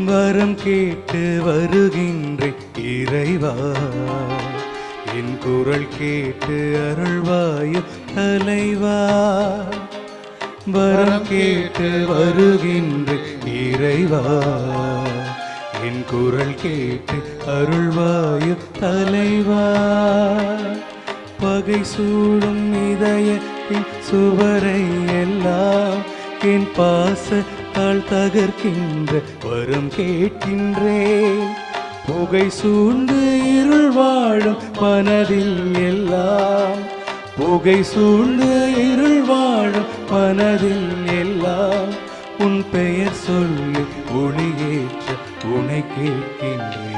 வரம் கேட்டு வருகின்றேன் இறைவா, என் குரல் கேட்டு அருள்வாயு தலைவா. வரம் கேட்டு வருகின்றேன் இறைவா, என் குரல் கேட்டு அருள்வாயு தலைவா. பகை சூடும் இதயத்தின் சுவரை எல்லாம் என் பாசத்தால் தகர்க்கின்ற வரம் கேட்கின்றேன். புகை சூழ்ந்து இருள் வாழும் மனதில் எல்லாம், புகை சூழ்ந்து இருள் வாழும் மனதில் எல்லாம் உன் பெயர் சொல்லி ஒளியேற்ற உனை கேட்கின்றேன்.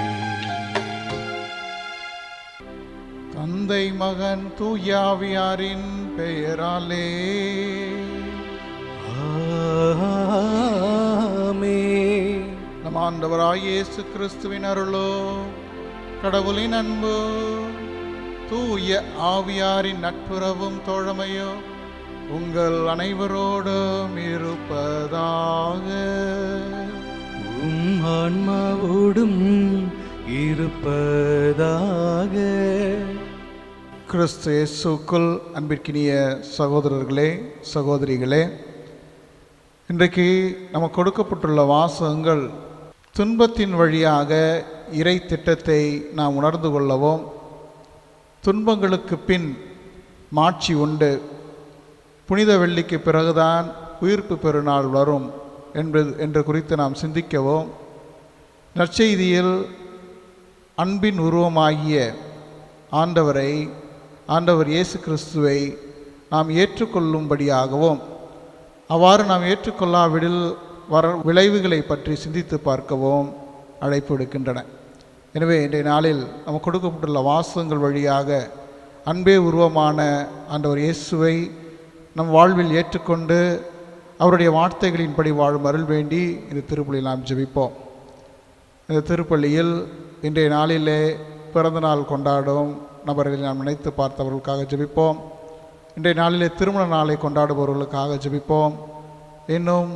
தந்தை மகன் தூயாவியாரின் பெயராலே ஆமென். நம் ஆண்டவராய் இயேசு கிறிஸ்துவின் அருளோ, கடவுளின் அன்பு, தூய ஆவியாரின் நட்புறவும் தோழமையோ உங்கள் அனைவரோடும் இருப்பதாக. உம் ஆன்மாவோடும் இருப்பதாக. கிறிஸ்து இயேசுக்குள் அன்பிற்கினிய சகோதரர்களே, சகோதரிகளே, இன்றைக்கு நமக்கு கொடுக்கப்பட்டுள்ள வாசகங்கள் துன்பத்தின் வழியாக இறை திட்டத்தை நாம் உணர்ந்து கொள்ளவும், துன்பங்களுக்கு பின் மாட்சி உண்டு, புனித வெள்ளிக்கு பிறகுதான் உயிர்ப்பு பெருநாள் வரும் என்று குறித்து நாம் சிந்திக்கவும், நற்செய்தியில் அன்பின் உருவமாகிய ஆண்டவர் இயேசு கிறிஸ்துவை நாம் ஏற்றுக்கொள்ளும்படியாகவும், அவ்வாறு நாம் ஏற்றுக்கொள்ளாவிடில் வர விளைவுகளை பற்றி சிந்தித்து பார்க்கவும் அழைப்பு விடுக்கின்றன. எனவே இன்றைய நாளில் நமக்கு கொடுக்கப்பட்டுள்ள வாசகங்கள் வழியாக அன்பே உருவமான ஆண்டவர் இயேசுவை நம் வாழ்வில் ஏற்றுக்கொண்டு அவருடைய வார்த்தைகளின்படி வாழும் அருள் வேண்டி இந்த திருப்பலியில் நாம் ஜெபிப்போம். இந்த திருப்பலியில் இன்றைய நாளிலே பிறந்த நாள் கொண்டாடும் நபர்களை நாம் நினைத்து பார்த்தவர்களுக்காக ஜெபிப்போம். இன்றைய நாளிலே திருமண நாளை கொண்டாடுபவர்களுக்காக ஜெபிப்போம். இன்னும்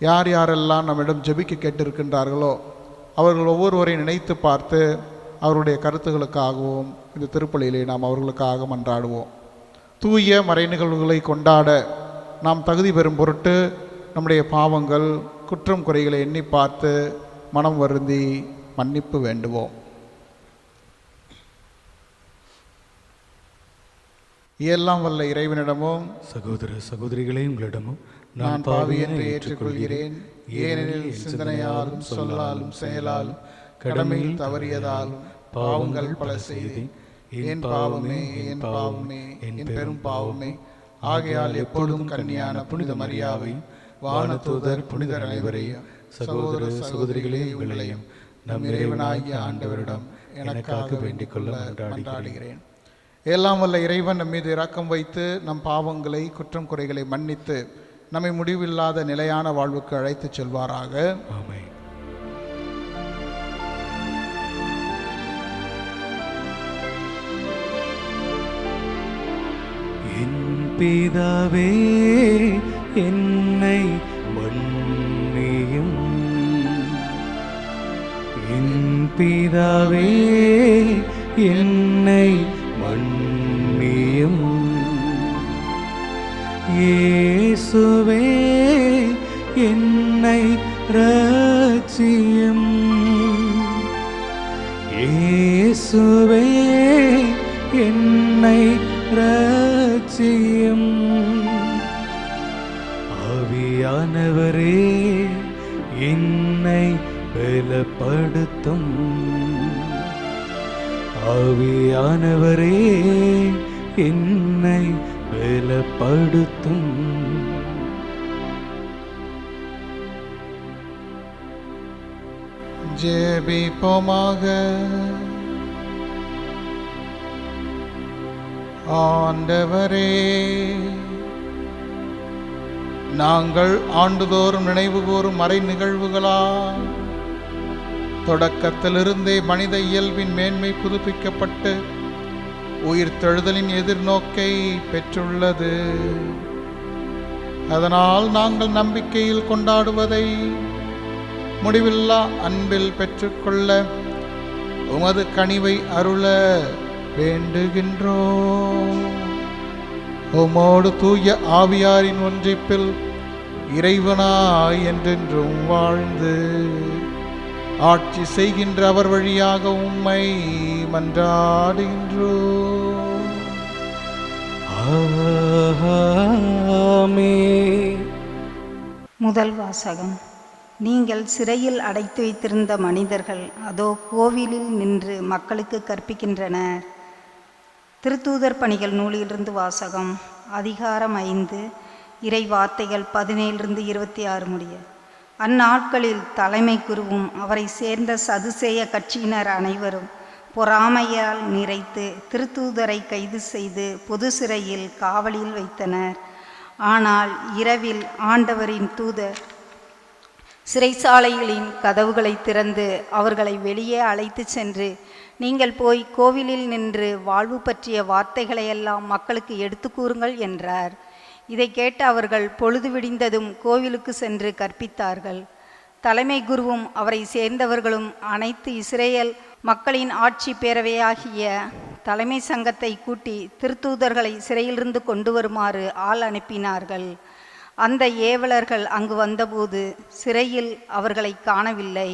யார் யாரெல்லாம் நம்மிடம் ஜெபிக்க கேட்டிருக்கின்றார்களோ அவர்கள் ஒவ்வொருவரையும் நினைத்து பார்த்து அவருடைய கருத்துக்களுக்காகவும் இந்த திருப்பலியிலே நாம் அவர்களுக்காக மன்றாடுவோம். தூய மறை நிகழ்வுகளை கொண்டாட நாம் தகுதி பெறும் பொருட்டு நம்முடைய பாவங்கள் குற்றம் குறைகளை எண்ணி பார்த்து மனம் வருந்தி மன்னிப்பு வேண்டுவோம். எல்லாம் வல்ல இறைவனிடமும் சகோதர சகோதரிகளே, உங்களிடமும் நான் பாவி என்று ஏற்றுக்கொள்கிறேன். ஏனெனில் சிந்தனையாலும் சொல்லாலும் செயலாலும் கடமையில் தவறியதாலும் பாவங்கள் பல செய்தேன். என் பாவமே, என் பாவமே, என் பெரும் பாவமே. ஆகையால் எப்பொழுதும் கன்னியான புனித மரியாவை, வானதூதர் புனிதர் அனைவரையும், சகோதர சகோதரிகளே உங்களையும் நம் இறைவனாகிய ஆண்டவரிடம் எனக்காக வேண்டிக் கொள்ள மன்றாடுகிறேன். எல்லாம் வல்ல இறைவன் நம் மீது இரக்கம் வைத்து நம் பாவங்களை குற்றம் குறைகளை மன்னித்து நம்மை முடிவில்லாத நிலையான வாழ்வுக்கு அழைத்துச் செல்வாராக. ஆமென். என் பிதாவே, என்னை மன்னியும். என் பிதாவே, என்னை மன்னியும். இயேசுவே, என்னை இரட்சியும். இயேசுவே, என்னை இரட்சியும். ஆவியானவரே, என்னை பலப்படுத்தும். ஆவியானவரே, என்னை பலப்படுத்தும். ஜெபிப்போமாக. ஆண்டவரே, நாங்கள் ஆண்டுதோறும் நினைவு கூறும் மறை நிகழ்வுகளால் தொடக்கத்திலிருந்தே மனித இயல்பின் மேன்மை புதுப்பிக்கப்பட்டு உயிர்த்தெழுதலின் எதிர்நோக்கை பெற்றுள்ளது. அதனால் நாங்கள் நம்பிக்கையில் கொண்டாடுவதை முடிவில்லா அன்பில் பெற்றுக்கொள்ள உமது கனிவை அருள வேண்டுகின்றோம். உமோடு தூய ஆவியாரின் ஒன்றிப்பில் இறைவனாய் என்றென்றும் வாழ்ந்து ஆட்சி செய்கின்ற அவர் வழியாக உம்மை மன்றாடுகின்றோம். ஆமென். முதல் வாசகம். நீங்கள் சிறையில் அடைத்து வைத்திருந்த மனிதர்கள் அதோ கோவிலில் நின்று மக்களுக்கு கற்பிக்கின்றனர். திருத்தூதர் பணிகள் நூலிலிருந்து வாசகம். அதிகாரம் 5, இறை வார்த்தைகள் 17 26 முடிய. அந்நாட்களில் தலைமை குருவும் அவரை சேர்ந்த சதுசேய கட்சியினர் அனைவரும் பொறாமையால் நிறைத்து திருத்தூதரை கைது செய்து பொது சிறையில் காவலில் வைத்தனர். ஆனால் இரவில் ஆண்டவரின் தூதர் சிறைச்சாலைகளின் கதவுகளை திறந்து அவர்களை வெளியே அழைத்து சென்று, நீங்கள் போய் கோவிலில் நின்று வாழ்வு பற்றிய வார்த்தைகளையெல்லாம் மக்களுக்கு எடுத்து கூறுங்கள் என்றார். இதை கேட்ட அவர்கள் பொழுது விடிந்ததும் கோவிலுக்கு சென்று கற்பித்தார்கள். தலைமை குருவும் அவரை சேர்ந்தவர்களும் அனைத்து இஸ்ரேல் மக்களின் ஆட்சி பேரவையாகிய தலைமை சங்கத்தை கூட்டி திருத்தூதர்களை சிறையிலிருந்து கொண்டு வருமாறு ஆள் அனுப்பினார்கள். அந்த ஏவலர்கள் அங்கு வந்தபோது சிறையில் அவர்களை காணவில்லை.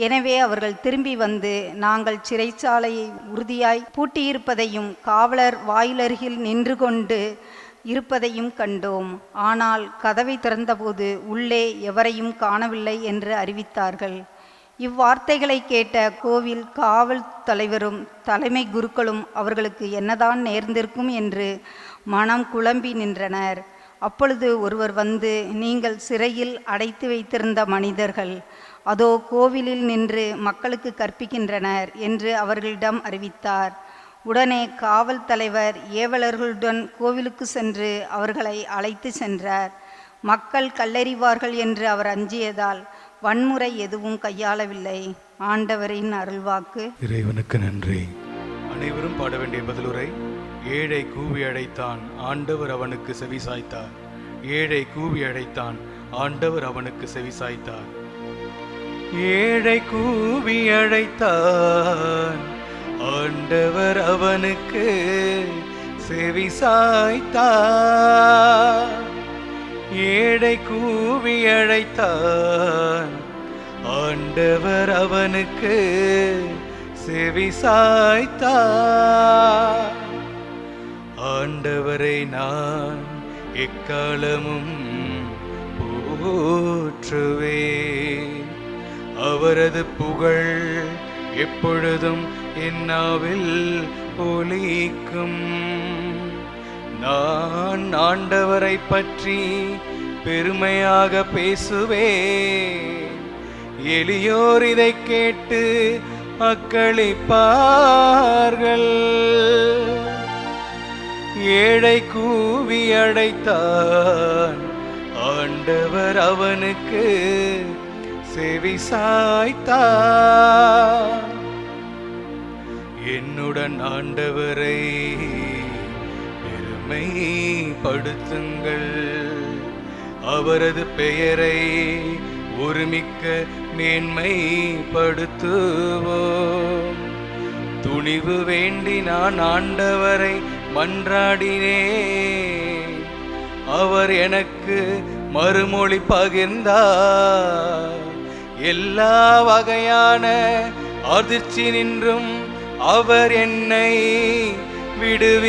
எனவே அவர்கள் திரும்பி வந்து, நாங்கள் சிறைச்சாலையை உறுதியாய் பூட்டியிருப்பதையும் காவலர் வாயிலருகில் நின்று கொண்டு இருப்பதையும் கண்டோம். ஆனால் கதவை திறந்தபோது உள்ளே எவரையும் காணவில்லை என்று அறிவித்தார்கள். இவ்வார்த்தைகளை கேட்ட கோவில் காவல் தலைவரும் தலைமை குருக்களும் அவர்களுக்கு என்னதான் நேர்ந்திருக்கும் என்று மனம் குழம்பி நின்றனர். அப்பொழுது ஒருவர் வந்து, நீங்கள் சிறையில் அடைத்து வைத்திருந்த மனிதர்கள் அதோ கோவிலில் நின்று மக்களுக்கு கற்பிக்கின்றனர் என்று அவர்களிடம் அறிவித்தார். உடனே காவல் தலைவர் ஏவலர்களுடன் கோவிலுக்கு சென்று அவர்களை அழைத்து சென்றார். மக்கள் கல்லெறிவார்கள் என்று அவர் அஞ்சியதால் வன்முறை எதுவும் கையாளவில்லை. ஆண்டவரின் அருள்வாக்கு. இறைவனுக்கு நன்றி. அனைவரும் பாட வேண்டிய பதிலுரை. ஏழை கூவி அழைத்தான், ஆண்டவர் அவனுக்கு செவி சாய்த்தார். ஏழை கூவி அழைத்தான், ஆண்டவர் அவனுக்கு செவி சாய்த்தார். ஏழை கூவி அழைத்தான், ஆண்டவர் அவனுக்கு செவி சாய்த்தார். ஏழை கூவி அழைத்தான், ஆண்டவர் அவனுக்கு செவி சாய்த்தார். ஆண்டவரை நான் எக்காலமும் போற்றுவேன், அவரது புகழ் எப்பொழுதும் என் நாவில் ஒலிக்கும். நான் ஆண்டவரை பற்றி பெருமையாக பேசுவேன், எளியோர் இதை கேட்டு அக்களிப்பார்கள். ஏழை கூவி அழைத்தான், ஆண்டவர் அவனுக்கு செவி சாய்த்தார். என்னுடன் ஆண்டவரை பெருமைப்படுத்துங்கள், அவரது பெயரை ஒருமிக்க மேன்மைப்படுத்துவோம். துணிவு வேண்டி நான் ஆண்டவரை மன்றாடினேன், அவர் எனக்கு மறுமொழி பகிர்ந்தார். எல்லா வகையான அதிர்ச்சி நின்றும் அவர் என்னை விடுவித்தார்.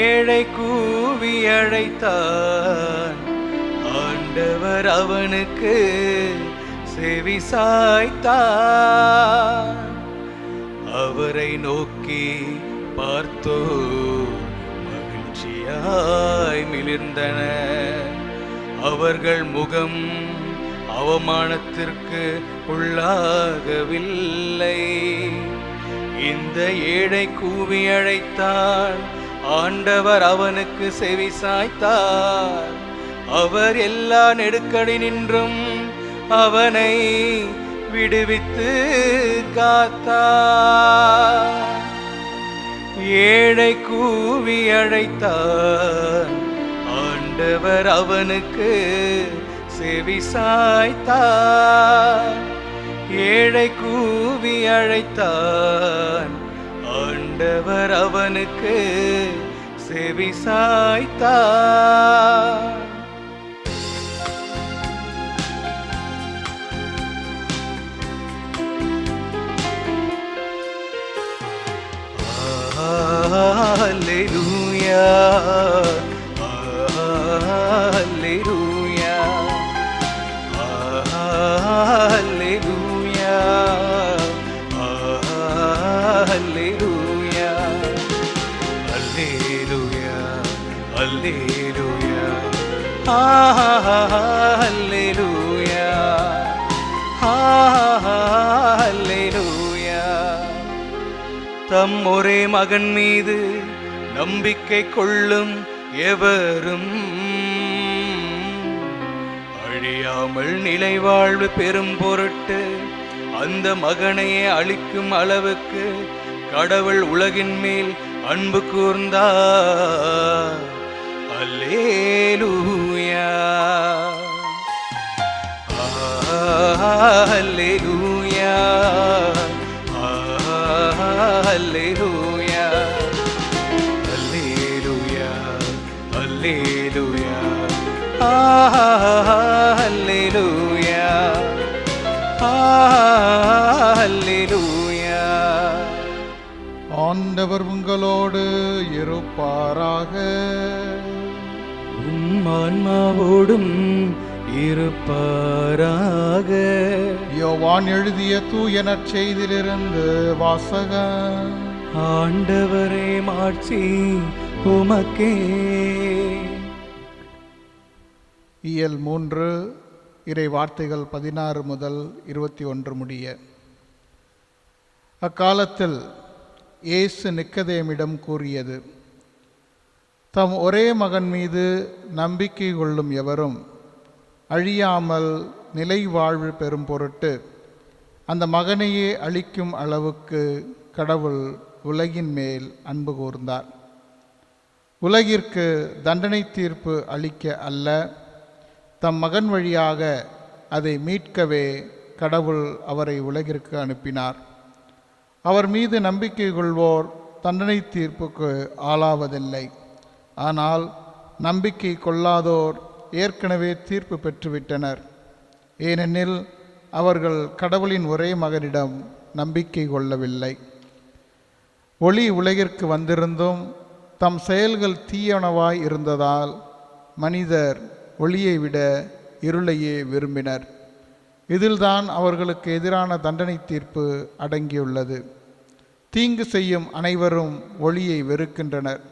ஏழை கூவி அழைத்தான், ஆண்டவர் அவனுக்கு செவி சாய்த்தார். அவரை நோக்கி பார்த்தோர் மகிழ்ச்சியாய் மிளிர்ந்தனர், அவர்கள் முகம் அவமானத்திற்கு உள்ளாகவில்லை. இந்த ஏழை கூவி அழைத்தான், ஆண்டவர் அவனுக்கு செவி சாய்த்தார். அவர் எல்லா நெருக்கடி நின்றும் அவனை விடுவித்து காத்தார். ஏழை கூவி அழைத்தார், ஆண்டவர் அவனுக்கு செவி சாய்த்தார். ஏழை கூவி அழைத்தான், ஆண்டவர் அவனுக்கு செவி சாய்த்தார். Alleluia, Alleluia, Alleluia, Alleluia, Alleluia, Alleluia, Alleluia, Alleluia. தம் ஒரே மகன் மீது நம்பிக்கை கொள்ளும் எவரும் அழியாமல் நிலை வாழ்வு பெறும் பொருட்டு அந்த மகனையே அளிக்கும் அளவுக்கு கடவுள் உலகின் மேல் அன்பு கூர்ந்தார். அல்லேலூயா, அல்லேலூயா, Alleluia, Alleluia, Alleluia, Alleluia, Alleluia. ஆண்டவர் உங்களோடு இருப்பாராக. உம் ஆன்மாவோடும் இருப்பாராக. யோவான் எழுதிய தூய நற்செய்தியிலிருந்து வாசகம். ஆண்டவரே மாட்சி உமக்கே. இயல் 3 இறை வார்த்தைகள் 16 முதல் 21 முடிய. அக்காலத்தில் இயேசு நிக்கதேமிடம் கூறியது, தம் ஒரே மகன் மீது நம்பிக்கை கொள்ளும் எவரும் அழியாமல் நிலை வாழ்வு பெறும் பொருட்டு அந்த மகனையே அளிக்கும் அளவுக்கு கடவுள் உலகின் மேல் அன்பு கூர்ந்தார். உலகிற்கு தண்டனை தீர்ப்பு அளிக்க அல்ல, தம் மகன் வழியாக அதை மீட்கவே கடவுள் அவரை உலகிற்கு அனுப்பினார். அவர் மீது நம்பிக்கை கொள்வோர் தண்டனை தீர்ப்புக்கு ஆளாவதில்லை. ஆனால் நம்பிக்கை கொள்ளாதோர் ஏற்கனவே தீர்ப்பு பெற்றுவிட்டனர். ஏனெனில் அவர்கள் கடவுளின் ஒரே மகனிடம் நம்பிக்கை கொள்ளவில்லை. ஒளி உலகிற்கு வந்திருந்தும் தம் செயல்கள் தீயனவாய் இருந்ததால் மனிதர் ஒளியை விட இருளையே விரும்பினர். இதில்தான் அவர்களுக்கு எதிரான தண்டனை தீர்ப்பு அடங்கியுள்ளது. தீங்கு செய்யும் அனைவரும் ஒளியை வெறுக்கின்றனர்.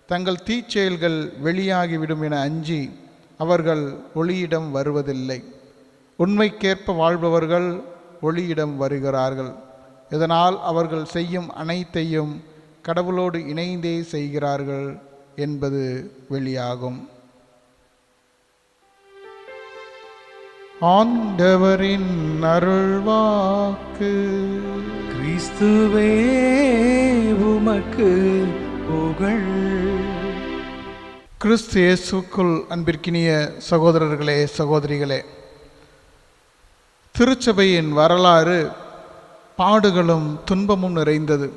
தங்கள் தீச்செயல்கள் வெளியாகிவிடும் என அஞ்சி அவர்கள் ஒளியிடம் வருவதில்லை. உண்மைக்கேற்ப வாழ்பவர்கள் ஒளியிடம் வருகிறார்கள். இதனால் அவர்கள் செய்யும் அனைத்தையும் கடவுளோடு இணைந்தே செய்கிறார்கள் என்பது வெளியாகும். ஆண்டவரின் அருள்வாக்கு. கிறிஸ்துவே உமக்கு புகழ். கிறிஸ்து இயேசுக்குள் அன்பிற்கினிய சகோதரர்களே, சகோதரிகளே, திருச்சபையின் வரலாறு பாடுகளும் துன்பமும் நிறைந்தது.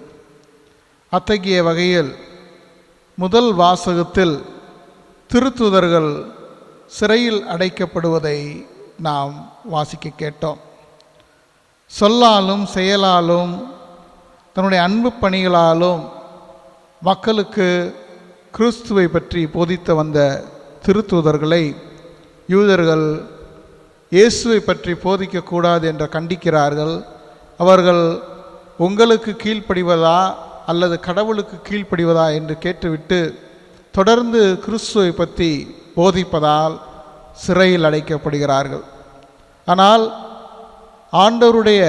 அத்தகைய வகையில் முதல் வாசகத்தில் திருத்தூதர்கள் சிறையில் அடைக்கப்படுவதை நாம் வாசிக்க கேட்டோம். சொல்லாலும் செயலாலும் தன்னுடைய அன்பு பணிகளாலும் மக்களுக்கு கிறிஸ்துவை பற்றி போதித்து வந்த திருத்தூதர்களை யூதர்கள் இயேசுவை பற்றி போதிக்கக்கூடாது என்று கண்டிக்கிறார்கள். அவர்கள் உங்களுக்கு கீழ்ப்படிவதா அல்லது கடவுளுக்கு கீழ்ப்படிவதா என்று கேட்டுவிட்டு தொடர்ந்து கிறிஸ்துவை பற்றி போதிப்பதால் சிறையில் அடைக்கப்படுகிறார்கள். ஆனால் ஆண்டவருடைய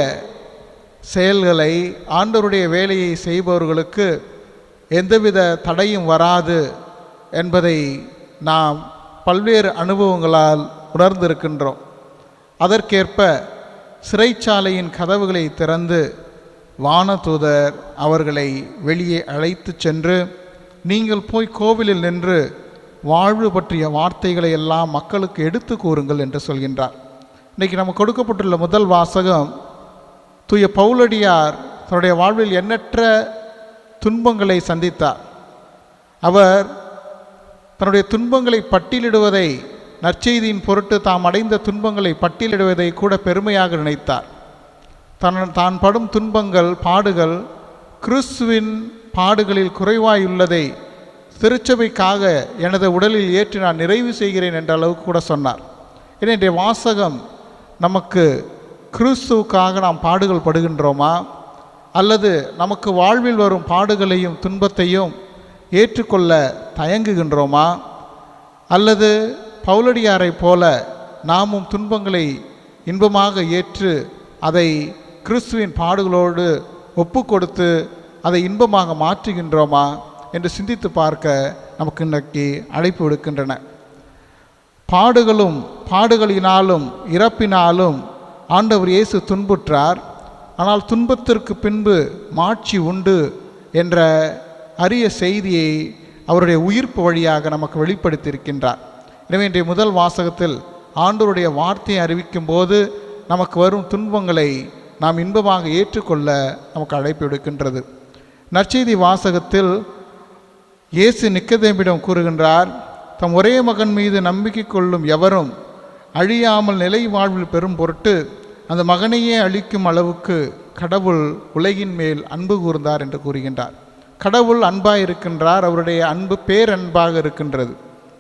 செயல்களை, ஆண்டவருடைய வேலையை செய்பவர்களுக்கு எந்தவித தடையும் வராது என்பதை நாம் பல்வேறு அனுபவங்களால் உணர்ந்திருக்கின்றோம். அதற்கேற்ப சிறைச்சாலையின் கதவுகளை திறந்து வானதூதர் அவர்களை வெளியே அழைத்து சென்று, நீங்கள் போய் கோவிலில் நின்று வாழ்வு பற்றிய வார்த்தைகளை எல்லாம் மக்களுக்கு எடுத்து கூறுங்கள் என்று சொல்கின்றார். இன்றைக்கி நமக்கு கொடுக்கப்பட்டுள்ள முதல் வாசகம், தூய பவுலடியார் தன்னுடைய வாழ்வில் எண்ணற்ற துன்பங்களை சந்தித்தார். அவர் தன்னுடைய துன்பங்களை பட்டியலிடுவதை, நற்செய்தியின் பொருட்டு தாம் அடைந்த துன்பங்களை பட்டியலிடுவதை கூட பெருமையாக நினைத்தார். தான் படும் துன்பங்கள், பாடுகள் கிறிஸ்துவின் பாடுகளில் குறைவாயுள்ளதை திருச்சபைக்காக எனது உடலில் ஏற்றி நான் நிறைவு செய்கிறேன் என்ற அளவுக்கு கூட சொன்னார். இன்றைய வாசகம் நமக்கு கிறிஸ்துவுக்காக நாம் பாடுகள் படுகின்றோமா, அல்லது நமக்கு வாழ்வில் வரும் பாடுகளையும் துன்பத்தையும் ஏற்றுக்கொள்ள தயங்குகின்றோமா, அல்லது பவுலடியாரை போல நாமும் துன்பங்களை இன்பமாக ஏற்று அதை கிறிஸ்துவின் பாடுகளோடு ஒப்பு கொடுத்து அதை இன்பமாக மாற்றுகின்றோமா என்று சிந்தித்து பார்க்க நமக்கு இன்றைக்கு அழைப்பு விடுக்கின்றன. பாடுகளினாலும் இறப்பினாலும் ஆண்டவர் இயேசு துன்புற்றார். ஆனால் துன்பத்திற்கு பின்பு மாட்சி உண்டு என்ற அரிய செய்தியை அவருடைய உயிர்ப்பு வழியாக நமக்கு வெளிப்படுத்தியிருக்கின்றார். எனவே இன்றைய முதல் வாசகத்தில் ஆண்டவருடைய வார்த்தையை அறிவிக்கும் போது நமக்கு வரும் துன்பங்களை நாம் இன்பமாக ஏற்றுக்கொள்ள நமக்கு அழைப்பு விடுக்கின்றது. நற்செய்தி வாசகத்தில் இயேசு நிக்கதேமிடம் கூறுகின்றார், தம் ஒரே மகன் மீது நம்பிக்கை கொள்ளும் எவரும் அழியாமல் நிலை வாழ்வில் பெறும் பொருட்டு அந்த மகனையே அழிக்கும் அளவுக்கு கடவுள் உலகின் மேல் அன்பு கூர்ந்தார் என்று கூறுகின்றார். கடவுள் அன்பாக இருக்கின்றார். அவருடைய அன்பு பேரன்பாக இருக்கின்றது.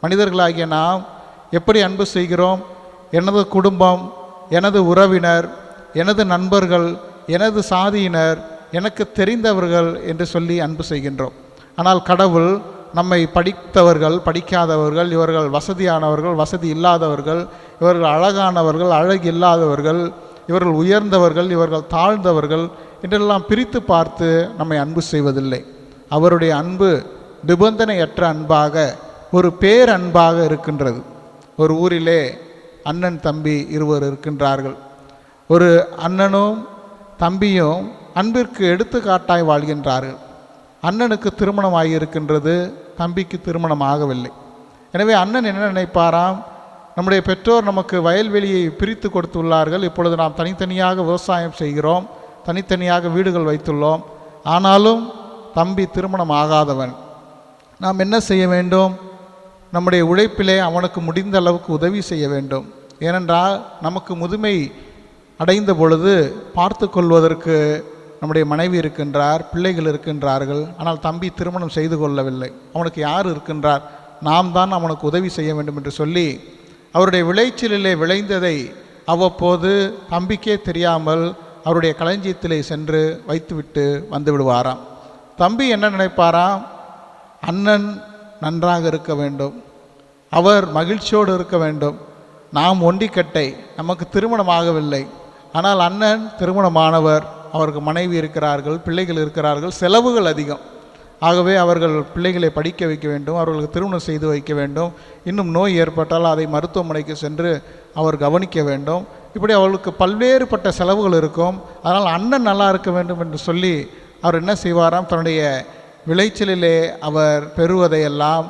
மனிதர்களாகிய நாம் எப்படி அன்பு செய்கிறோம்? எனது குடும்பம், எனது உறவினர், எனது நண்பர்கள், எனது சாதியினர், எனக்கு தெரிந்தவர்கள் என்று சொல்லி அன்பு செய்கின்றோம். ஆனால் கடவுள் நம்மை படித்தவர்கள், படிக்காதவர்கள், இவர்கள் வசதியானவர்கள், வசதி இல்லாதவர்கள், இவர்கள் அழகானவர்கள், அழகு இல்லாதவர்கள், இவர்கள் உயர்ந்தவர்கள், இவர்கள் தாழ்ந்தவர்கள் என்றெல்லாம் பிரித்து பார்த்து நம்மை அன்பு செய்வதில்லை. அவருடைய அன்பு நிபந்தனையற்ற அன்பாக, ஒரு பேரன்பாக இருக்கின்றது. ஒரு ஊரிலே அண்ணன் தம்பி இருவர் இருக்கின்றார்கள். ஒரு அண்ணனும் தம்பியும் அன்பிற்கு எடுத்துக்காட்டாய் வாழ்கின்றார்கள். அண்ணனுக்கு திருமணம் ஆகியிருக்கின்றது, தம்பிக்கு திருமணம் ஆகவில்லை. எனவே அண்ணன் என்ன நினைப்பாராம், நம்முடைய பெற்றோர் நமக்கு வயல்வெளியை பிரித்து கொடுத்துள்ளார்கள், இப்பொழுது நாம் தனித்தனியாக விவசாயம் செய்கிறோம், தனித்தனியாக வீடுகள் வைத்துள்ளோம். ஆனாலும் தம்பி திருமணம் ஆகாதவன். நாம் என்ன செய்ய வேண்டும்? நம்முடைய உழைப்பிலே அவனுக்கு முடிந்த அளவுக்கு உதவி செய்ய வேண்டும். ஏனென்றால் நமக்கு முதுமை அடைந்த பொழுது பார்த்து கொள்வதற்கு நம்முடைய மனைவி இருக்கின்றார், பிள்ளைகள் இருக்கின்றார்கள். ஆனால் தம்பி திருமணம் செய்து கொள்ளவில்லை. அவனுக்கு யார் இருக்கின்றார்? நாம் தான் அவனுக்கு உதவி செய்ய வேண்டும் என்று சொல்லி அவருடைய விளைச்சலிலே விளைந்ததை அவ்வப்போது தம்பிக்கே தெரியாமல் அவருடைய களஞ்சியத்திலே சென்று வைத்துவிட்டு வந்து விடுவாராம். தம்பி என்ன நினைப்பாராம், அண்ணன் நன்றாக இருக்க வேண்டும், அவர் மகிழ்ச்சியோடு இருக்க வேண்டும். நாம் ஒண்டிக்கட்டை, நமக்கு திருமணம் ஆகவில்லை. ஆனால் அண்ணன் திருமணமானவர், அவருக்கு மனைவி இருக்கிறார்கள், பிள்ளைகள் இருக்கிறார்கள், செலவுகள் அதிகம். ஆகவே அவர்கள் பிள்ளைகளை படிக்க வைக்க வேண்டும், அவர்களுக்கு திருமணம் செய்து வைக்க வேண்டும். இன்னும் நோய் ஏற்பட்டால் அதை மருத்துவமனைக்கு சென்று அவர் கவனிக்க வேண்டும். இப்படி அவர்களுக்கு பல்வேறுபட்ட செலவுகள் இருக்கும். அதனால் அண்ணன் நல்லா இருக்க வேண்டும் என்று சொல்லி அவர் என்ன செய்வாராம், தன்னுடைய விளைச்சலிலே அவர் பெறுவதையெல்லாம்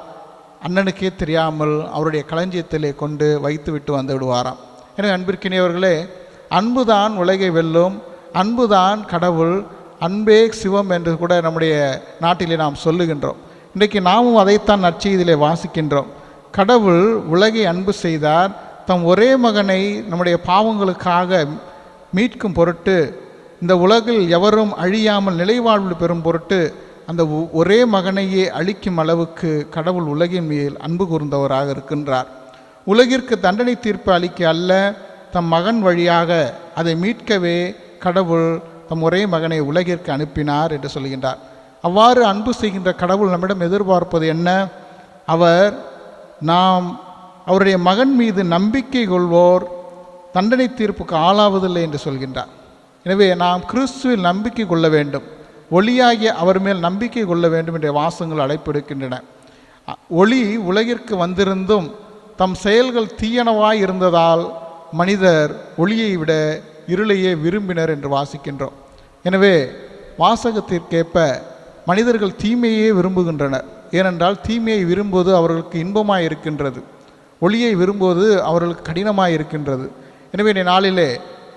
அண்ணனுக்கே தெரியாமல் அவருடைய களஞ்சியத்திலே கொண்டு வைத்து விட்டு வந்து விடுவாராம். எனவே அன்பிற்கினியவர்களே, அன்புதான் உலகை வெல்லும், அன்புதான் கடவுள், அன்பே சிவம் என்று கூட நம்முடைய நாட்டிலே நாம் சொல்லுகின்றோம். இன்றைக்கு நாமும் அதைத்தான் நற்செய்தியிலே வாசிக்கின்றோம். கடவுள் உலகை அன்பு செய்தார். தம் ஒரே மகனை நம்முடைய பாவங்களுக்காக மீட்கும் பொருட்டு, இந்த உலகில் எவரும் அழியாமல் நிலைவாழ்வு பெறும் பொருட்டு அந்த ஒரே மகனையே அழிக்கும் அளவுக்கு கடவுள் உலகின் மேல் அன்பு கூர்ந்தவராக இருக்கின்றார். உலகிற்கு தண்டனை தீர்ப்பு அளிக்க அல்ல, தம் மகன் வழியாக அதை மீட்கவே கடவுள் தம் ஒரே மகனை உலகிற்கு அனுப்பினார் என்று சொல்கின்றார். அவ்வாறு அன்பு செய்கின்ற கடவுள் நம்மிடம் எதிர்பார்ப்பது என்ன? நாம் அவருடைய மகன் மீது நம்பிக்கை கொள்வோர் தண்டனை தீர்ப்புக்கு ஆளாவதில்லை என்று சொல்கின்றார். எனவே நாம் கிறிஸ்துவில் நம்பிக்கை கொள்ள வேண்டும், ஒளியாகிய அவர் மேல் நம்பிக்கை கொள்ள வேண்டும் என்ற வாசகங்கள் அழைப்பெடுக்கின்றன. ஒளி உலகிற்கு வந்திருந்தும் தம் செயல்கள் தீயனவாய் இருந்ததால் மனிதர் ஒளியை விட இருளையே விரும்பினர் என்று வாசிக்கின்றோம். எனவே வாசகத்திற்கேற்ப மனிதர்கள் தீமையே விரும்புகின்றனர். ஏனென்றால் தீமையை விரும்புவது அவர்களுக்கு இன்பமாய் இருக்கின்றது, ஒளியை விரும்புவது அவர்களுக்கு கடினமாய் இருக்கின்றது. எனவே இந்த நாளிலே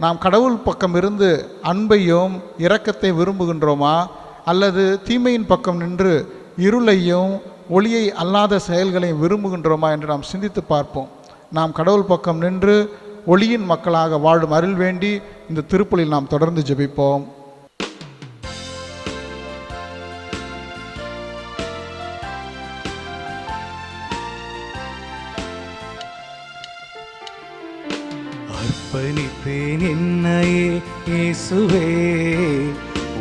நாம் கடவுள் பக்கம் இருந்து அன்பையும் இரக்கத்தை விரும்புகின்றோமா, அல்லது தீமையின் பக்கம் நின்று இருளையும் ஒளியை அல்லாத செயல்களையும் விரும்புகின்றோமா என்று நாம் சிந்தித்து பார்ப்போம். நாம் கடவுள் பக்கம் நின்று ஒளியின் மக்களாக வாழும் அருள் வேண்டி இந்த திருப்பலியில் நாம் தொடர்ந்து ஜெபிப்போம். அர்ப்பணித்தேன் என்னையே இயேசுவே,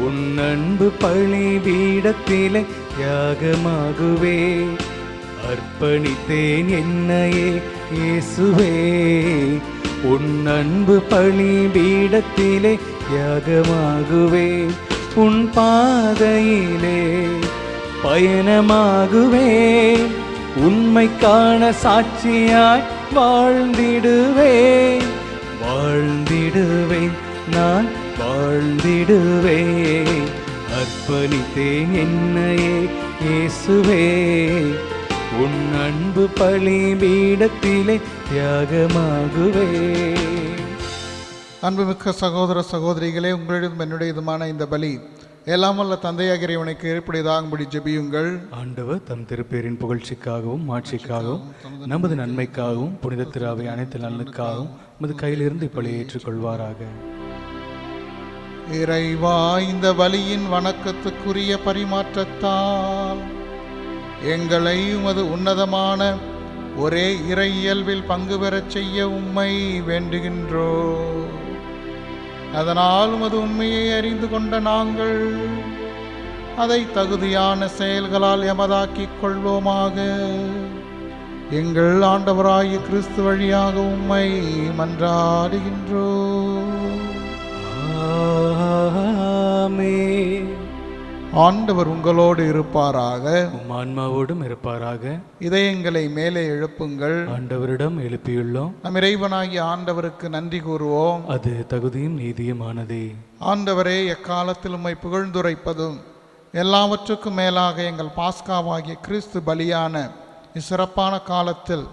உன் அன்பு பலிபீடத்திலே யாகமாகுவே. அர்ப்பணித்தேன் என்னையே இயேசுவே, உன் அன்பு பலிபீடத்திலே யாகமாகுவே. உன் பாதையிலே பயணமாகுவே, உண்மைக்கான சாட்சியாய் வாழ்ந்திடுவேன். வாழ்ந்திடுவேன், நான் வாழ்ந்திடுவேன். அர்ப்பணித்தேன் என்னையே இயேசுவே, உன் அன்பு பலிபீடத்திலே தியாகமாகுவே. அன்புமிக்க சகோதர சகோதரிகளே, உங்களிடம் என்னுடையதுமான இந்த பலி எல்லாம் வல்ல தந்தையாகிய இறைவனுக்கு ஏற்புடையதாகும்படி ஜெபியுங்கள். ஆண்டவர் தம் திருப்பேரின் புகழ்ச்சிக்காகவும் மாட்சிக்காகவும் நமது நன்மைக்காகவும் புனித திராவை அனைத்து நலனுக்காகவும் நமது கையிலிருந்து இப்படி ஏற்றுக்கொள்வாராக. இறைவா, இந்த பலியின் வணக்கத்துக்குரிய பரிமாற்றத்தால் எங்களை உமது உன்னதமான ஒரே இறை இயல்பில் பங்கு பெறச் செய்ய உம்மை வேண்டுகின்றோ. அதனால் உமது உண்மையை அறிந்து கொண்ட நாங்கள் அதை தகுதியான செயல்களால் எமதாக்கிக் கொள்வோமாக. எங்கள் ஆண்டவராகிய கிறிஸ்து வழியாக உம்மை மன்றாடுகின்றோ. ஆமென். ஆண்டவர் உங்களோடு இருப்பாராக, உம் ஆன்மாவோடும் இருப்பாராக. இதயங்களை மேலே எழுப்புங்கள். ஆண்டவரிடம் எழுப்பியுள்ளோம், நம் இறைவனாகிய ஆண்டவருக்கு நன்றி கூறுவோம். அது தகுதியும் நீதியுமானதே. ஆண்டவரே, எக்காலத்தில் உம்மை புகழ்ந்துரைப்பதும் எல்லாவற்றுக்கும் மேலாக எங்கள் பாஸ்காவாகிய கிறிஸ்து பலியான இச்சிறப்பான காலத்தில்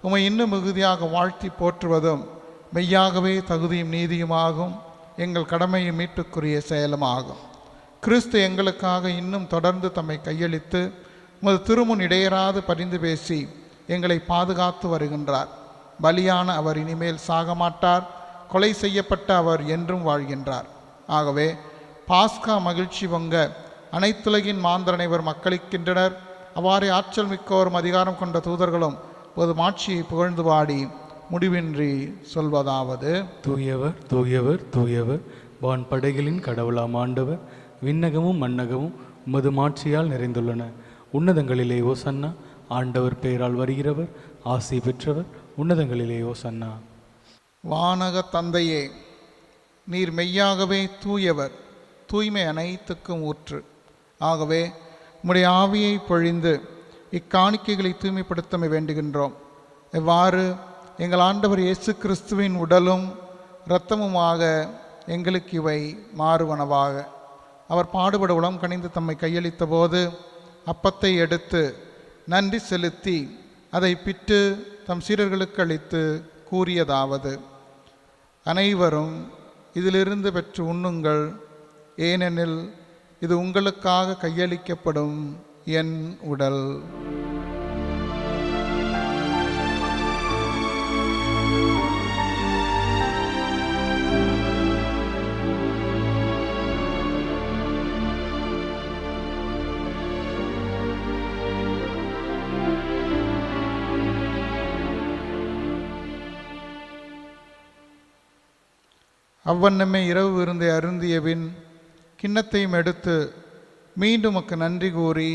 உம்மை இன்னும் மிகுதியாக வாழ்த்தி போற்றுவதும் மெய்யாகவே தகுதியும் நீதியுமாகும், எங்கள் கடமையும் மீட்டுக்குரிய செயலுமாகும். கிறிஸ்து எங்களுக்காக இன்னும் தொடர்ந்து தம்மை கையளித்து உமது திருமுன் இடையராது பரிந்து பேசி எங்களை பாதுகாத்து வருகின்றார். பலியான அவர் இனிமேல் சாக மாட்டார், கொலை செய்யப்பட்ட அவர் என்றும் வாழ்கின்றார். ஆகவே பாஸ்கா மகிழ்ச்சி பொங்க அனைத்துலகின் மாந்தர் அனைவர் மக்களிக்கின்றனர். அவ்வாறே ஆற்றல் மிக்கோரும் அதிகாரம் கொண்ட தூதர்களும் ஒரு மாட்சியை புகழ்ந்து பாடி முடிவின்றி சொல்வதாவது: தூயவர் தூயவர் தூயவர், வான் படைகளின் கடவுளாம் ஆண்டவர், விண்ணகமும் மண்ணகமும் உமது மாட்சியால் நிறைந்துள்ளன. உன்னதங்களிலே ஓசன்னா, ஆண்டவர் பெயரால் வருகிறவர் ஆசி பெற்றவர், உன்னதங்களிலே ஓசன்னா. வானக தந்தையே, நீர் மெய்யாகவே தூயவர், தூய்மை அனைத்துக்கும் ஊற்று. ஆகவே உம்முடைய ஆவியை பொழிந்து இக்காணிக்கைகளை தூய்மைப்படுத்த வேண்டுகின்றோம். இவ்வாறு எங்கள் ஆண்டவர் இயேசு கிறிஸ்துவின் உடலும் இரத்தமுமாக எங்களுக்கு இவை மாறுவனவாக. அவர் பாடுபட உளம் கனிந்து தம்மை கையளித்த போது அப்பத்தை எடுத்து நன்றி செலுத்தி அதை பிட்டு தம் சீடர்களுக்கு அளித்து கூறியதாவது: அனைவரும் இதிலிருந்து பெற்று உண்ணுங்கள், ஏனெனில் இது உங்களுக்காக கையளிக்கப்படும் என் உடல். அவ்வண்ணமே இரவு விருந்தை அருந்தியபின் கிண்ணத்தையும் எடுத்து மீண்டும் நன்றி கூறி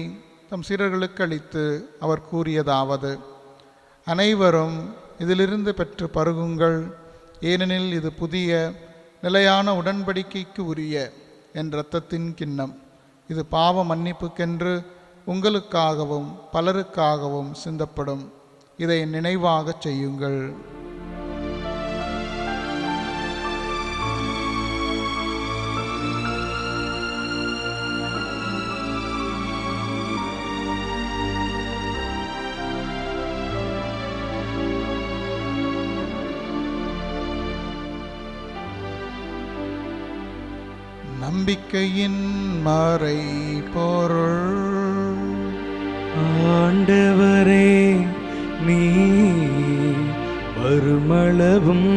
தம் சீடர்களுக்கு அளித்து அவர் கூறியதாவது: அனைவரும் இதிலிருந்து பெற்று பருகுங்கள், ஏனெனில் இது புதிய நிலையான உடன்படிக்கைக்கு உரிய என் இரத்தத்தின் கிண்ணம். இது பாவ மன்னிப்புக்கென்று உங்களுக்காகவும் பலருக்காகவும் சிந்தப்படும். இதை நினைவாகச் செய்யுங்கள். நம்பிக்கையின் மறை பொருள். ஆண்டவரே, நீ வருமளவும்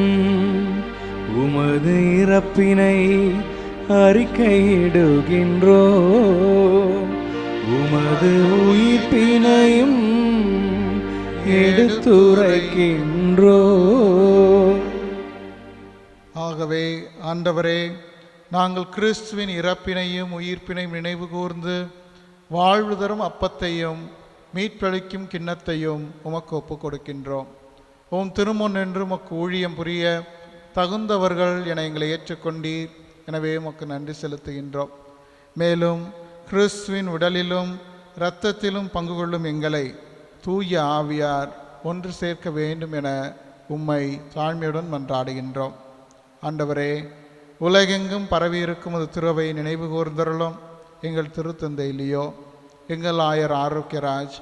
உமது இறப்பினை அறிக்கையிடுகின்றோ, உமது உயிர்ப்பினையும் எடுத்துரைக்கின்றோ. ஆகவே ஆண்டவரே, நாங்கள் கிறிஸ்துவின் இறப்பினையும் உயிர்ப்பினையும் நினைவு கூர்ந்து வாழ்வு தரும் அப்பத்தையும் மீட்பளிக்கும் கிண்ணத்தையும் உமக்கு ஒப்புக் கொடுக்கின்றோம். உம் திருமுன் என்று உமக்கு ஊழியம் புரிய தகுந்தவர்கள் என எங்களை ஏற்றுக்கொண்டீர். எனவே உமக்கு நன்றி செலுத்துகின்றோம். மேலும் கிறிஸ்துவின் உடலிலும் இரத்தத்திலும் பங்கு கொள்ளும் எங்களை தூய ஆவியார் ஒன்று சேர்க்க வேண்டும் என உம்மை தாழ்மையுடன் மன்றாடுகின்றோம். ஆண்டவரே, உலகெங்கும் பரவியிருக்கும் அது திருவை நினைவு கூர்ந்தருளும். எங்கள் திருத்தந்தை லியோ, எங்கள் ஆயர் ஆரோக்கியராஜ்,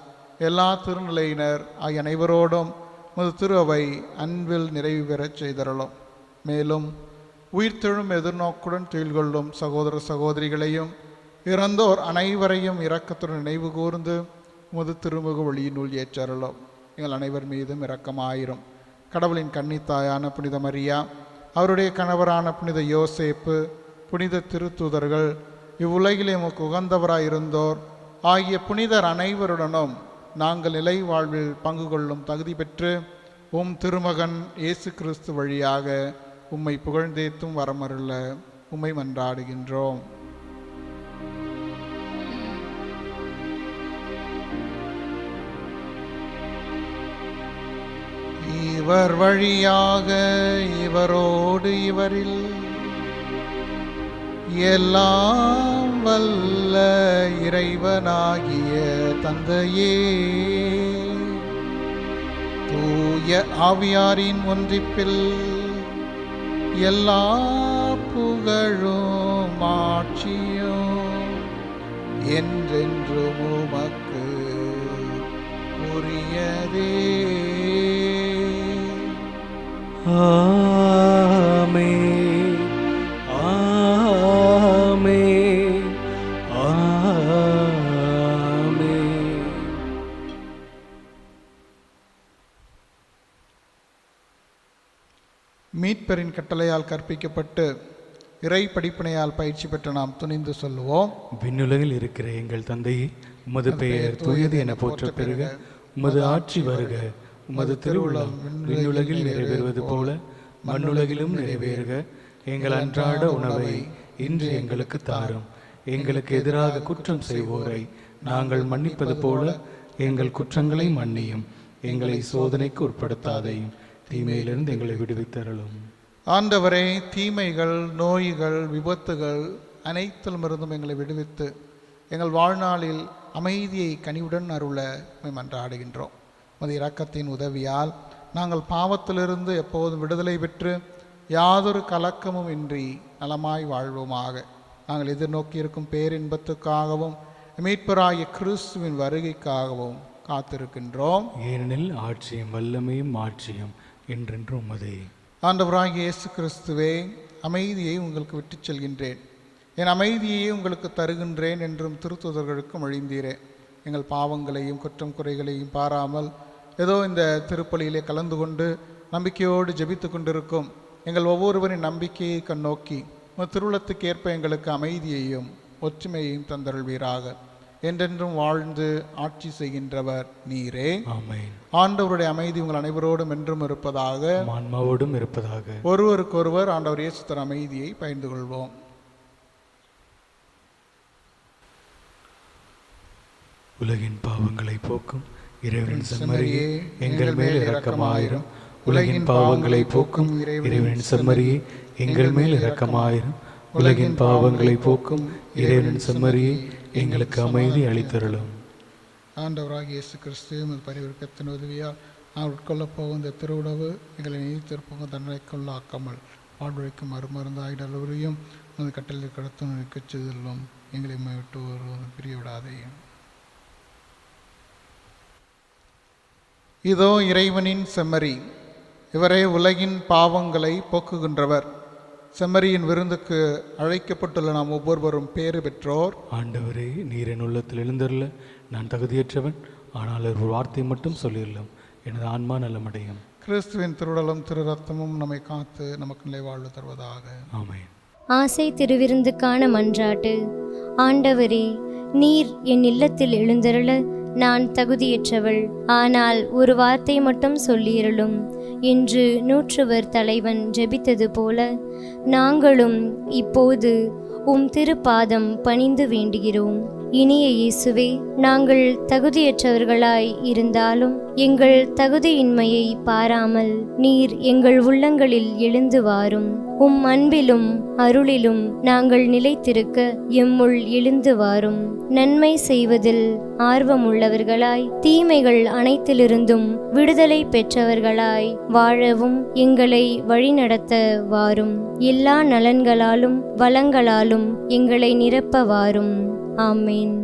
எல்லா திருநிலையினர் ஆகிய அனைவரோடும் முது திருவை அன்பில் நிறைவு பெறச் செய்தருளும். மேலும் உயிர்த்தெழும் எதிர்நோக்குடன் துயில் கொள்ளும் சகோதர சகோதரிகளையும் இறந்தோர் அனைவரையும் இரக்கத்துடன் நினைவு கூர்ந்து முது திருமுக ஒளியினுள் ஏற்றருளும். எங்கள் அனைவர் மீதும் இரக்கமாயிரும். கடவுளின் கன்னித்தாயான புனித மரியா, அவருடைய கணவரான புனித யோசேப்பு, புனித திருத்தூதர்கள், இவ்வுலகிலே உமக்கு உகந்தவராயிருந்தோர் ஆகிய புனிதர் அனைவருடனும் நாங்கள் நிலை வாழ்வில் பங்கு கொள்ளும் தகுதி பெற்று உம் திருமகன் இயேசு கிறிஸ்து வழியாக உம்மை புகழ்ந்தேத்தும் வரமருள உம்மை மன்றாடுகின்றோம். இவர் வழியாக இவரோடு இவரில் எல்லாம் வல்ல இறைவனாகிய தந்தையே, தூய ஆவியாரின் ஒன்றிப்பில் எல்லா புகழும் ஆட்சியும் என்றென்றும் உமக்கு உரியதே. ஆமென், ஆமென், ஆமென். மீட்பரின் கட்டளையால் கற்பிக்கப்பட்டு இறை படிப்பினையால் பயிற்சி பெற்ற நாம் துணிந்து சொல்லுவோம். விண்ணுலகில் இருக்கிற எங்கள் தந்தையே, உமது பெயர் தூயது என போற்ற பெறுக. உமது ஆட்சி வருக. உமது திருவுள்ளம் விண்ணுலகில் நிறைவேறுவது போல மண்ணுலகிலும் நிறைவேறுக. எங்கள் அன்றாட உணவை இன்று எங்களுக்கு தாரும். எங்களுக்கு எதிராக குற்றம் செய்வோரை நாங்கள் மன்னிப்பது போல எங்கள் குற்றங்களை மன்னியும். எங்களை சோதனைக்கு உட்படுத்தாதையும், தீமையிலிருந்து எங்களை விடுவித்தருளும். ஆண்டவரே, தீமைகள், நோய்கள், விபத்துகள் அனைத்திலுமிருந்தும் எங்களை விடுவித்து எங்கள் வாழ்நாளில் அமைதியை கனிவுடன் அருள மன்றாடுகின்றோம். உமது இரக்கத்தின் உதவியால் நாங்கள் பாவத்திலிருந்து எப்போதும் விடுதலை பெற்று யாதொரு கலக்கமும் இன்றி நலமாய் வாழ்வோமாக. நாங்கள் எதிர்நோக்கி இருக்கும் பேரின்பத்துக்காகவும் மீட்பராகிய கிறிஸ்துவின் வருகைக்காகவும் காத்திருக்கின்றோம். ஏனெனில் ஆட்சியும் வல்லமையும் மாட்சியும் என்றென்றும் உமதே. ஆண்டவராகிய இயேசு கிறிஸ்துவே, அமைதியை உங்களுக்கு விட்டுச் செல்கின்றேன், என் அமைதியை உங்களுக்கு தருகின்றேன் என்றும் திருத்தூதர்களுக்கு மொழிந்தீரே. எங்கள் பாவங்களையும் குற்றம் குறைகளையும் பாராமல் ஏதோ இந்த திருப்பலியிலே கலந்து கொண்டு நம்பிக்கையோடு ஜெபித்து கொண்டிருக்கும் எங்கள் ஒவ்வொருவரின் நம்பிக்கையை கண்ணோக்கி திருவுளத்துக்கு ஏற்ப எங்களுக்கு அமைதியையும் ஒற்றுமையையும் தந்தருள்வீராக. என்றென்றும் வாழ்ந்து ஆட்சி செய்கின்றவர் நீரே. ஆமென். ஆண்டவருடைய அமைதி உங்கள் அனைவரோடும் என்றும் இருப்பதாக, ஆன்மாவோடும் இருப்பதாக. ஒருவருக்கொருவர் ஆண்டவர் இயேசு தரும் அமைதியை பகிர்ந்து கொள்வோம். உலகின் பாவங்களை போக்கும் இறைவனின் செம்மறியே, எங்கள் மேல் இரக்கமாயிரும். உலகின் பாவங்களை போக்கும் இறைவனின் செம்மறியே, எங்கள் மேல் இரக்கமாயிரும். உலகின் பாவங்களை போக்கும் இறைவனின் செம்மறியே, எங்களுக்கு அமைதி அளித்தருளும். ஆண்டவராகிய இயேசு கிறிஸ்து பரிவிற்கத்தின் உதவியால் நான் உட்கொள்ளப் போகும் இந்த திருவுணவு எங்களை நீதித்திருப்போம் தண்டனைக்குள்ள ஆக்காமல் வாழ்வழிக்கும் மறுமருந்தாயிடலவரையும் உனது கட்டளை கடத்தும் நிற்கச் செய்தலும் எங்களை விட்டு வருவது பிரிய விடாதையும். இதோ இறைவனின் செம்மறி, இவரே உலகின் பாவங்களை போக்குகின்றவர். செம்மறியின் விருந்துக்கு அழைக்கப்பட்டுள்ள நாம் ஒவ்வொருவரும் பேறு பெற்றோர். ஆண்டவரே, நீர் என் உள்ளத்தில் எழுந்தருள நான் தகுதியற்றவன். ஆனால் ஒரு வார்த்தை மட்டும் சொல்லிடலாம், எனது ஆன்மா நலமடையும். கிறிஸ்துவின் திருவுடலும் திரு ரத்தமும் நம்மை காத்து நமக்கு நிலை வாழ்வு தருவதாக. ஆமென். ஆசை திருவிருந்துக்கான மன்றாட்டு. ஆண்டவரே, நீர் என் இல்லத்தில் எழுந்தருள நான் தகுதியற்றவள். ஆனால் ஒரு வார்த்தை மட்டும் சொல்லியருளும் என்று நூற்றுவர் தலைவன் ஜெபித்தது போல நாங்களும் இப்போது திருப்பாதம் பணிந்து வேண்டுகிறோம். இனிய இயேசுவே, நாங்கள் தகுதியற்றவர்களாய் இருந்தாலும் எங்கள் தகுதியின்மையை பாராமல் நீர் எங்கள் உள்ளங்களில் எழுந்து வாரும். அன்பிலும் அருளிலும் நாங்கள் நிலைத்திருக்க எம்முள் எழுந்து வாரும். நன்மை செய்வதில் ஆர்வமுள்ளவர்களாய் தீமைகள் அனைத்திலிருந்தும் விடுதலை பெற்றவர்களாய் வாழவும் எங்களை வழிநடத்த வாரும். எல்லா நலன்களாலும் வளங்களாலும் எங்களை நிரப்ப வாரும். ஆமேன்.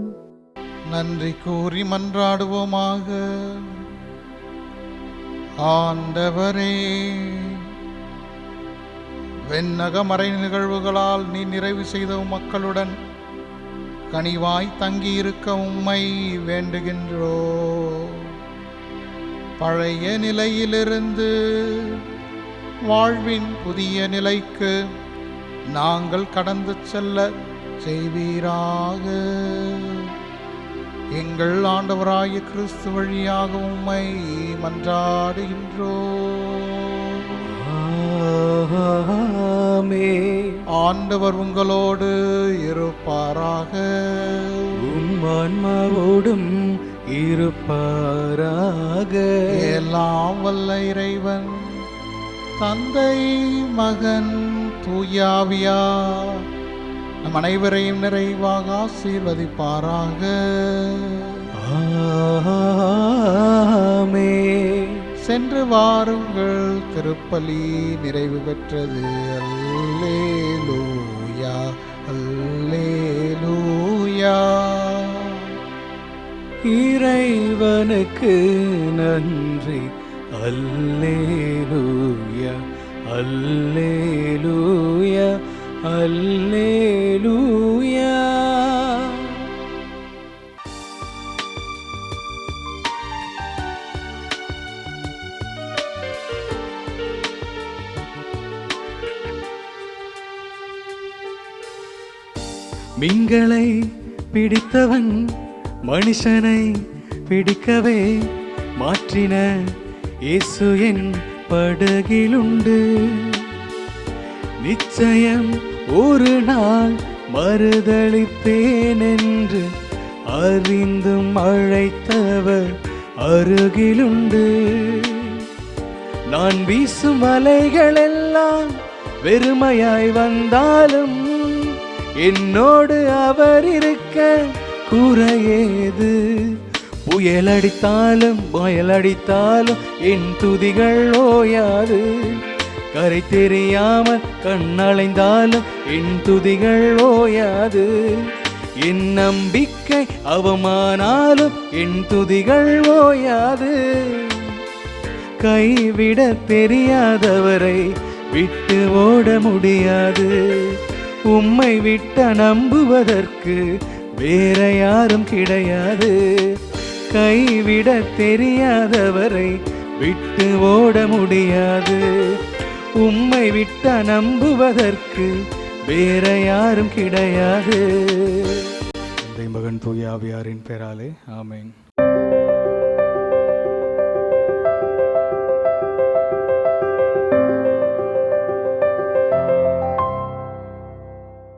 நன்றி கூறி மன்றாடுவோமாக. ஆண்டவரே, வெண்ணக மறை நிகழ்வுகளால் நீ நிறைவு செய்த மக்களுடன் கனிவாய் தங்கியிருக்க உம்மை வேண்டுகின்றோ. பழைய நிலையிலிருந்து வாழ்வின் புதிய நிலைக்கு நாங்கள் கடந்து செல்ல செய்வீராக. எங்கள் ஆண்டவராகிய கிறிஸ்து வழியாக உம்மை மன்றாடுகின்றோ. ஆண்டவர் உங்களோடு இருப்பாராக. ஆன்மாவோடும் இருப்பாராக. எல்லாம் வல்ல இறைவன் தந்தை, மகன், தூயாவியா நம் அனைவரையும் நிறைவாக ஆசீர்வதிப்பாராக. ஆமென். சென்று வாருங்கள், திருப்பலி நிறைவு பெற்றது. அல்லேலூயா, அல்லேலூயா. இறைவனுக்கு நன்றி. அல்லேலூயா, அல்லேலூயா, அல்லேலூயா. மீன்களை பிடித்தவன் மனுஷனை பிடிக்கவே மாற்றின இயேசு என் படகிலுண்டு. நிச்சயம் ஒரு நாள் மறுதளிப்பேன் என்று அறிந்தும் அழைத்தவர் அருகிலுண்டு. நான் வீசும் அலைகளெல்லாம் வெறுமையாய் வந்தாலும் என்னோடு அவர் இருக்க குறையேது. புயலடித்தாலும் புயலடித்தாலும் என் துதிகள் ஓயாது. கரை தெரியாமல் கண்ணளைந்தாலும் என் துதிகள் ஓயாது. என் நம்பிக்கை அவமானாலும் என் துதிகள் ஓயாது. கைவிட தெரியாதவரை விட்டு ஓட முடியாது. உம்மை விட்ட நம்புவதற்கு வேற யாரும் கிடையாது. கைவிட தெரியாதவரை விட்டு ஓட முடியாது. உம்மை விட்ட நம்புவதற்கு வேற யாரும் கிடையாது. தந்தை, மகன், தூய ஆவியாரின் பெயராலே ஆமென்.